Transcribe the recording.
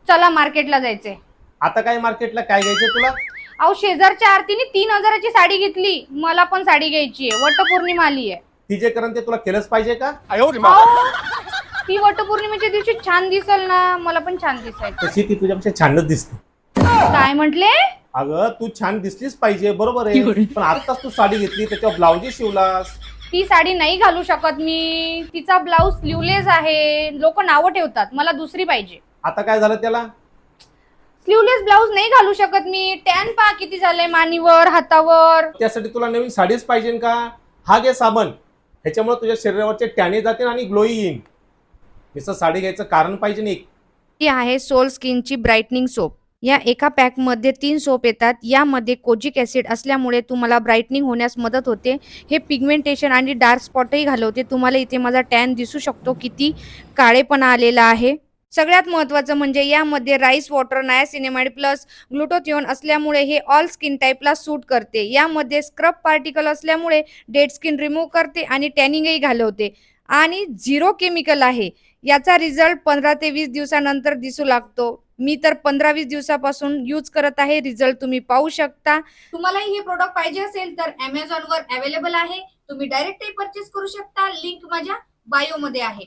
चला मार्केटला जायचंय. आता काय मार्केटला काय घ्यायचं तुला? अहो शेजारच्या आरतीने 3000ची साडी घेतली, मला पण साडी घ्यायची आहे. वटपौर्णिमा आली आहे. तिचे करण ते तुला केलंच पाहिजे का? अहो, ती वटपौर्णिमेच्या दिवशी छान दिसल ना, मला पण छान दिसायचं. तशी ती तुझ्यापेक्षा छानच दिसते. काय म्हटले? अगं तू छान दिसलीच पाहिजे, बरोबर आहे, पण आताच तू साडी घेतली त्याच्यावर ब्लाउज शिवलास. ती साडी नाही घालू शकत मी, तिचा ब्लाऊज स्लीवलेस आहे. लोक नावं ठेवतात, मला दुसरी पाहिजे. आता काय झालं त्याला? स्लीवलेस ब्लाऊज नाही घालू शकत मी. टॅन पा किती झाले मानीवर, हातावर. त्यासाठी तुला नवीन साडीच पाहिजे का? हा घे साबण, ह्याच्यामुळे तुझ्या शरीरावरचे टॅने जातील आणि ग्लोई येईल. नुसतं साडी घ्यायचं कारण पाहिजे नाही. ही आहे सोल स्किनची ब्राईटनिंग सोप. या एका पॅकमध्ये 3 सोप येतात. यामध्ये कोजिक ऍसिड असल्यामुळे तुम्हाला ब्राईटनिंग होण्यास मदत होते. हे पिगमेंटेशन आणि डार्क स्पॉटही घालवते. तुम्हाला इथे माझा टॅन दिसू शकतो, किती काळेपणा आलेला आहे. सगळ्यात महत्त्वाचं म्हणजे यामध्ये राईस वॉटर, नायासिनेमाइड प्लस ग्लुटोथिओन असल्यामुळे हे ऑल स्किन टाईपला सूट करते. यामध्ये स्क्रब पार्टिकल असल्यामुळे डेड स्किन रिमूव्ह करते आणि टॅनिंगही घालवते. आणि 0 केमिकल आहे. याचा रिझल्ट 15 ते 20 दिवसानंतर दिसू लागतो. मी तर 15-20 दिवसापासून यूज करत आहे. रिझल्ट तुम्ही पाहू शकता. तुम्हालाही हे प्रोडक्ट पाहिजे असेल तर Amazon वर अवेलेबल आहे. तुम्ही डायरेक्टही परचेस करू शकता. लिंक माझ्या बायो मध्ये आहे.